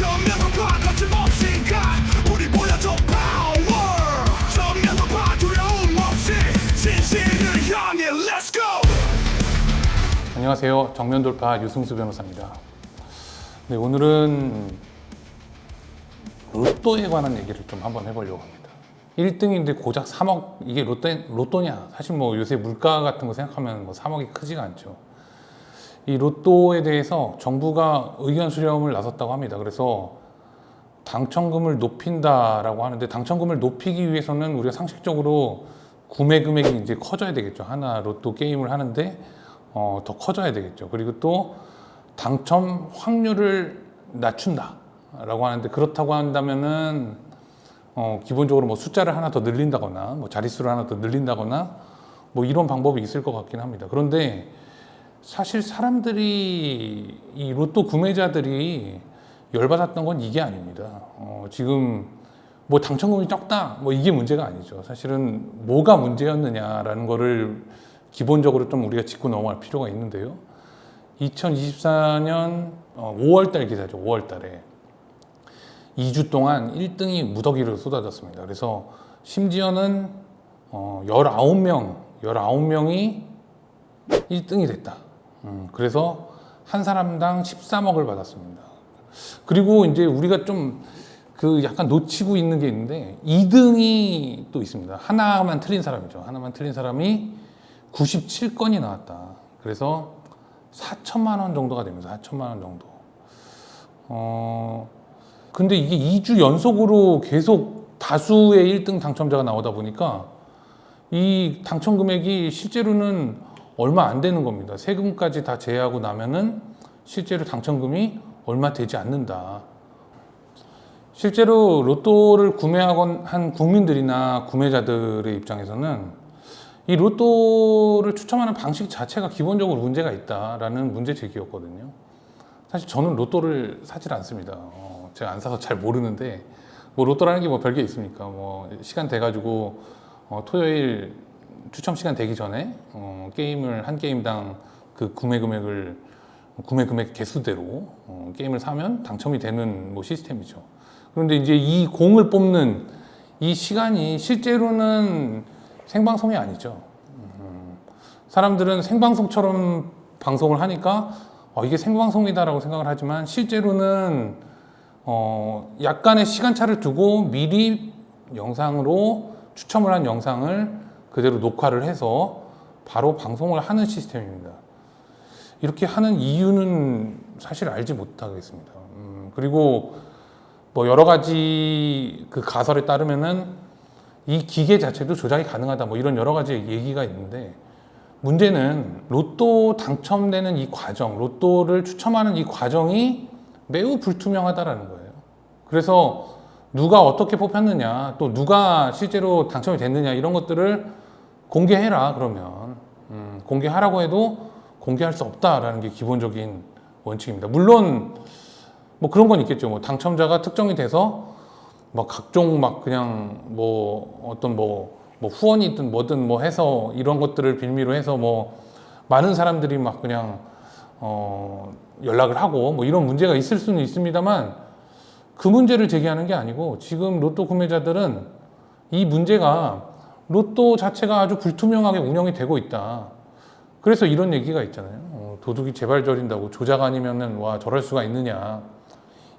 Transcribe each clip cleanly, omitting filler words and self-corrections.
정면과 거침없이 가 우리 보여줘 파워 정면과 두려움 없이 진실을 향해 Let's go. 안녕하세요. 정면돌파 유승수 변호사입니다. 네, 오늘은 로또에 관한 얘기를 좀 한번 해보려고 합니다. 1등인데 고작 3억, 이게 로또냐? 사실 뭐 요새 물가 같은 거 생각하면 뭐 3억이 크지가 않죠. 이 로또에 대해서 정부가 의견 수렴을 나섰다고 합니다. 그래서 당첨금을 높인다라고 하는데, 당첨금을 높이기 위해서는 우리가 상식적으로 구매 금액이 이제 커져야 되겠죠. 하나 로또 게임을 하는데 더 커져야 되겠죠. 그리고 또 당첨 확률을 낮춘다라고 하는데, 그렇다고 한다면은 기본적으로 뭐 숫자를 하나 더 늘린다거나 뭐 자릿수를 하나 더 늘린다거나 뭐 이런 방법이 있을 것 같긴 합니다. 그런데 사실 사람들이, 이 로또 구매자들이 열받았던 건 이게 아닙니다. 지금 뭐 당첨금이 적다 뭐 이게 문제가 아니죠. 사실은 뭐가 문제였느냐라는 거를 기본적으로 좀 우리가 짚고 넘어갈 필요가 있는데요. 2024년 5월달 기사죠. 5월달에 2주 동안 1등이 무더기로 쏟아졌습니다. 그래서 심지어는 19명이 1등이 됐다. 그래서 한 사람당 13억을 받았습니다. 그리고 이제 우리가 좀 그 약간 놓치고 있는 게 있는데, 2등이 또 있습니다. 하나만 틀린 사람이죠. 하나만 틀린 사람이 97건이 나왔다. 그래서 4천만 원 정도가 됩니다. 4천만 원 정도. 근데 이게 2주 연속으로 계속 다수의 1등 당첨자가 나오다 보니까 이 당첨 금액이 실제로는 얼마 안 되는 겁니다. 세금까지 다 제외하고 나면은 실제로 당첨금이 얼마 되지 않는다. 실제로 로또를 구매하건 한 국민들이나 구매자들의 입장에서는 이 로또를 추첨하는 방식 자체가 기본적으로 문제가 있다라는 문제 제기였거든요. 사실 저는 로또를 사질 않습니다. 제가 안 사서 잘 모르는데, 뭐 로또라는 게 뭐 별게 있습니까? 뭐 시간 돼가지고 토요일 추첨 시간 되기 전에 게임을 한 게임당 그 구매 금액 개수대로 게임을 사면 당첨이 되는 뭐 시스템이죠. 그런데 이제 이 공을 뽑는 이 시간이 실제로는 생방송이 아니죠. 사람들은 생방송처럼 방송을 하니까 이게 생방송이다라고 생각을 하지만, 실제로는 약간의 시간차를 두고 미리 영상으로 추첨을 한 영상을 그대로 녹화를 해서 바로 방송을 하는 시스템입니다. 이렇게 하는 이유는 사실 알지 못하겠습니다. 그리고 뭐 여러 가지 그 가설에 따르면은 이 기계 자체도 조작이 가능하다 뭐 이런 여러 가지 얘기가 있는데, 문제는 로또 당첨되는 이 과정, 로또를 추첨하는 이 과정이 매우 불투명하다라는 거예요. 그래서 누가 어떻게 뽑혔느냐, 또 누가 실제로 당첨이 됐느냐, 이런 것들을 공개해라 그러면 공개하라고 해도 공개할 수 없다라는 게 기본적인 원칙입니다. 물론 뭐 그런 건 있겠죠. 뭐 당첨자가 특정이 돼서 막 각종 막 그냥 뭐 어떤 뭐 후원이든 뭐든 뭐 해서 이런 것들을 빌미로 해서 뭐 많은 사람들이 막 그냥 연락을 하고 뭐 이런 문제가 있을 수는 있습니다만, 그 문제를 제기하는 게 아니고, 지금 로또 구매자들은 이 문제가 로또 자체가 아주 불투명하게 운영이 되고 있다. 그래서 이런 얘기가 있잖아요. 도둑이 제발 저린다고 조작 아니면은 와 저럴 수가 있느냐.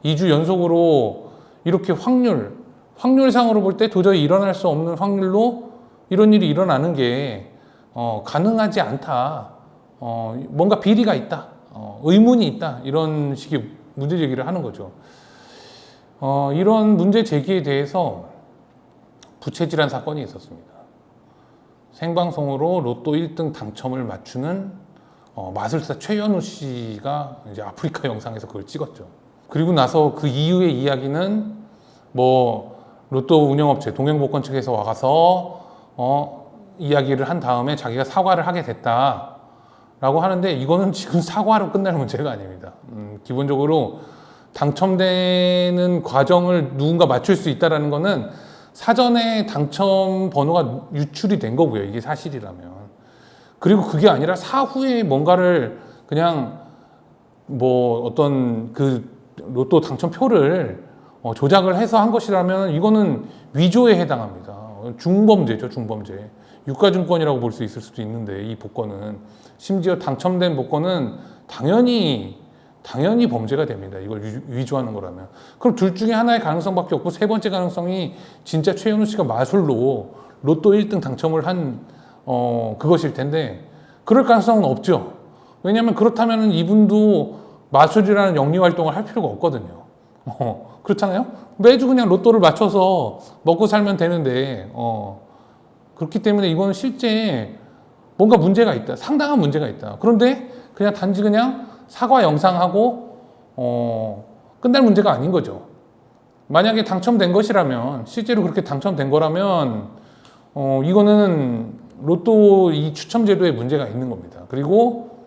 2주 연속으로 이렇게 확률상으로 볼 때 도저히 일어날 수 없는 확률로 이런 일이 일어나는 게 가능하지 않다. 뭔가 비리가 있다. 의문이 있다. 이런 식의 문제 제기를 하는 거죠. 이런 문제 제기에 대해서 부채질한 사건이 있었습니다. 생방송으로 로또 1등 당첨을 맞추는 마술사 최연우 씨가 이제 아프리카 영상에서 그걸 찍었죠. 그리고 나서 그 이후의 이야기는 뭐 로또 운영업체 동행복권 측에서 와서 이야기를 한 다음에 자기가 사과를 하게 됐다라고 하는데, 이거는 지금 사과로 끝날 문제가 아닙니다. 기본적으로 당첨되는 과정을 누군가 맞출 수 있다는 거는 사전에 당첨 번호가 유출이 된 거고요. 이게 사실이라면. 그리고 그게 아니라 사후에 뭔가를 그냥 뭐 어떤 그 로또 당첨표를 조작을 해서 한 것이라면 이거는 위조에 해당합니다. 중범죄죠, 중범죄. 유가증권이라고 볼 수 있을 수도 있는데 이 복권은 심지어 당첨된 복권은 당연히 범죄가 됩니다. 이걸 위조하는 거라면. 그럼 둘 중에 하나의 가능성밖에 없고 세 번째 가능성이 진짜 최현우 씨가 마술로 로또 1등 당첨을 한 그것일 텐데 그럴 가능성은 없죠. 왜냐하면 그렇다면 이분도 마술이라는 영리 활동을 할 필요가 없거든요. 그렇잖아요? 매주 그냥 로또를 맞춰서 먹고 살면 되는데 그렇기 때문에 이건 실제 뭔가 문제가 있다. 상당한 문제가 있다. 그런데 그냥 단지 그냥 사과 영상하고 끝날 문제가 아닌 거죠. 만약에 당첨된 것이라면 실제로 그렇게 당첨된 거라면 이거는 로또 이 추첨 제도에 문제가 있는 겁니다. 그리고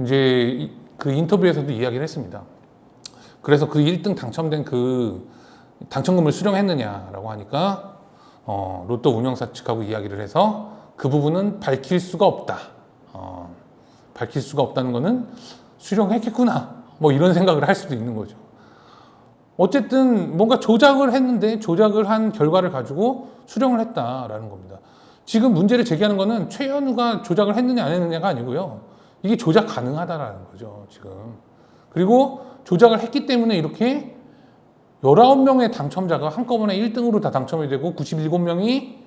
이제 그 인터뷰에서도 이야기를 했습니다. 그래서 그 1등 당첨된 그 당첨금을 수령했느냐라고 하니까 로또 운영사 측하고 이야기를 해서 그 부분은 밝힐 수가 없다. 밝힐 수가 없다는 거는 수령했겠구나. 뭐 이런 생각을 할 수도 있는 거죠. 어쨌든 뭔가 조작을 했는데 조작을 한 결과를 가지고 수령을 했다라는 겁니다. 지금 문제를 제기하는 거는 최현우가 조작을 했느냐 안 했느냐가 아니고요. 이게 조작 가능하다라는 거죠, 지금. 그리고 조작을 했기 때문에 이렇게 19명의 당첨자가 한꺼번에 1등으로 다 당첨이 되고 97명이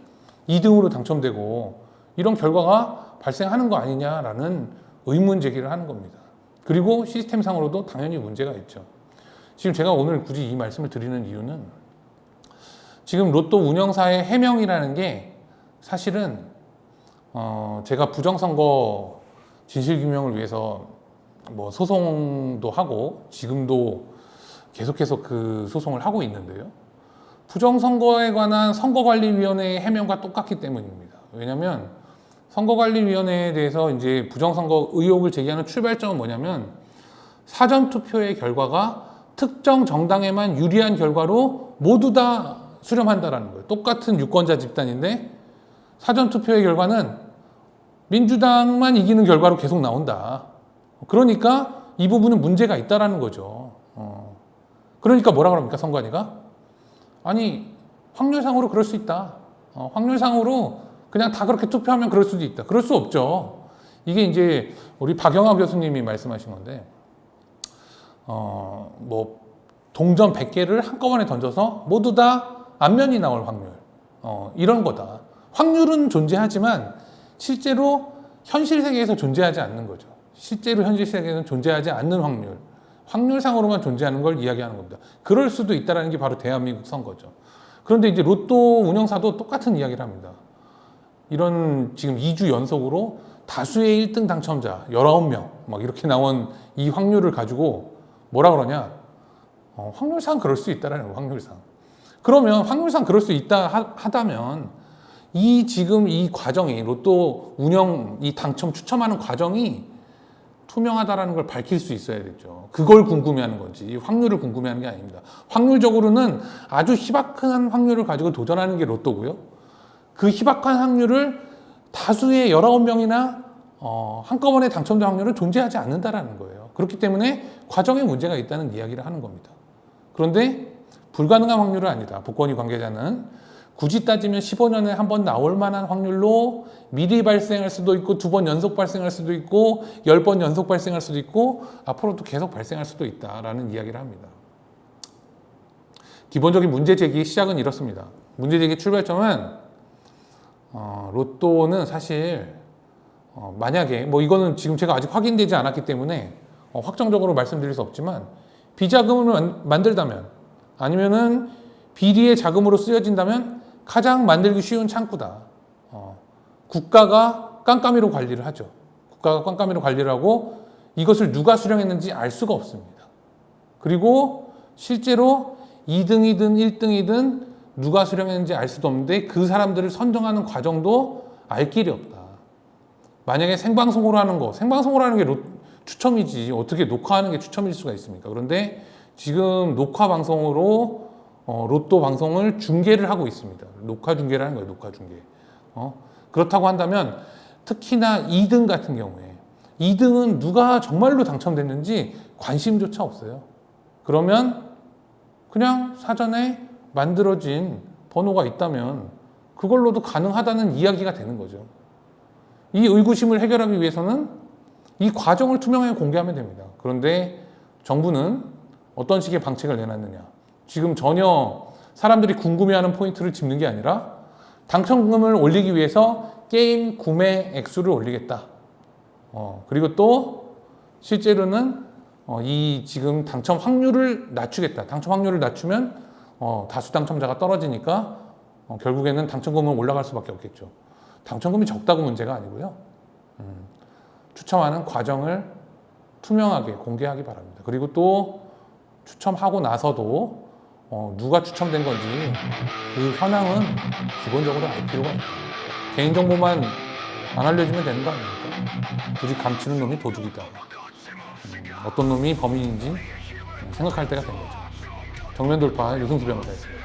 2등으로 당첨되고 이런 결과가 발생하는 거 아니냐라는 의문 제기를 하는 겁니다. 그리고 시스템상으로도 당연히 문제가 있죠. 지금 제가 오늘 굳이 이 말씀을 드리는 이유는 지금 로또 운영사의 해명이라는 게 사실은 제가 부정선거 진실규명을 위해서 뭐 소송도 하고 지금도 계속해서 그 소송을 하고 있는데요. 부정선거에 관한 선거관리위원회의 해명과 똑같기 때문입니다. 왜냐하면 선거관리위원회에 대해서 이제 부정선거 의혹을 제기하는 출발점은 뭐냐면 사전투표의 결과가 특정 정당에만 유리한 결과로 모두 다 수렴한다라는 거예요. 똑같은 유권자 집단인데 사전투표의 결과는 민주당만 이기는 결과로 계속 나온다. 그러니까 이 부분은 문제가 있다라는 거죠. 그러니까 뭐라 그럽니까, 선관위가? 아니, 확률상으로 그럴 수 있다. 확률상으로 그냥 다 그렇게 투표하면 그럴 수도 있다. 그럴 수 없죠. 이게 이제 우리 박영하 교수님이 말씀하신 건데, 뭐 동전 100개를 한꺼번에 던져서 모두 다 앞면이 나올 확률, 이런 거다. 확률은 존재하지만 실제로 현실 세계에서 존재하지 않는 거죠. 실제로 현실 세계에서는 존재하지 않는 확률, 확률상으로만 존재하는 걸 이야기하는 겁니다. 그럴 수도 있다는 게 바로 대한민국 선거죠. 그런데 이제 로또 운영사도 똑같은 이야기를 합니다. 이런 지금 2주 연속으로 다수의 1등 당첨자 19명 막 이렇게 나온 이 확률을 가지고 뭐라 그러냐? 확률상 그럴 수 있다라는 거예요. 확률상. 그러면 확률상 그럴 수 있다 하다면 지금 이 과정이 로또 운영 이 당첨 추첨하는 과정이 투명하다라는 걸 밝힐 수 있어야겠죠. 그걸 궁금해하는 건지 확률을 궁금해하는 게 아닙니다. 확률적으로는 아주 희박한 확률을 가지고 도전하는 게 로또고요. 그 희박한 확률을 다수의 19명이나 한꺼번에 당첨될 확률은 존재하지 않는다라는 거예요. 그렇기 때문에 과정에 문제가 있다는 이야기를 하는 겁니다. 그런데 불가능한 확률은 아니다. 복권위 관계자는 굳이 따지면 15년에 한 번 나올 만한 확률로 미리 발생할 수도 있고 2번 연속 발생할 수도 있고 10번 연속 발생할 수도 있고 앞으로도 계속 발생할 수도 있다라는 이야기를 합니다. 기본적인 문제 제기의 시작은 이렇습니다. 문제 제기 출발점은 로또는 사실 만약에 뭐 이거는 지금 제가 아직 확인되지 않았기 때문에 확정적으로 말씀드릴 수 없지만 비자금을 만들다면 아니면은 비리의 자금으로 쓰여진다면 가장 만들기 쉬운 창구다. 국가가 깜깜이로 관리를 하죠. 국가가 깜깜이로 관리를 하고 이것을 누가 수령했는지 알 수가 없습니다. 그리고 실제로 2등이든 1등이든 누가 수령했는지 알 수도 없는데 그 사람들을 선정하는 과정도 알 길이 없다. 만약에 생방송으로 하는 거, 생방송으로 하는 게 추첨이지 어떻게 녹화하는 게 추첨일 수가 있습니까? 그런데 지금 녹화 방송으로 로또 방송을 중계를 하고 있습니다. 녹화 중계를 하는 거예요. 녹화 중계. 그렇다고 한다면 특히나 2등 같은 경우에 2등은 누가 정말로 당첨됐는지 관심조차 없어요. 그러면 그냥 사전에 만들어진 번호가 있다면 그걸로도 가능하다는 이야기가 되는 거죠. 이 의구심을 해결하기 위해서는 이 과정을 투명하게 공개하면 됩니다. 그런데 정부는 어떤 식의 방책을 내놨느냐. 지금 전혀 사람들이 궁금해하는 포인트를 짚는 게 아니라 당첨금을 올리기 위해서 게임 구매 액수를 올리겠다. 그리고 또 실제로는 이 지금 당첨 확률을 낮추겠다. 당첨 확률을 낮추면 다수 당첨자가 떨어지니까 결국에는 당첨금은 올라갈 수밖에 없겠죠. 당첨금이 적다고 문제가 아니고요. 추첨하는 과정을 투명하게 공개하기 바랍니다. 그리고 또 추첨하고 나서도 누가 추첨된 건지 그 현황은 기본적으로 알 필요가 있다. 개인정보만 안 알려주면 되는 거 아닙니까? 굳이 감추는 놈이 도둑이다. 어떤 놈이 범인인지 생각할 때가 된 거죠. 정면 돌파 유승수 변호사였습니다.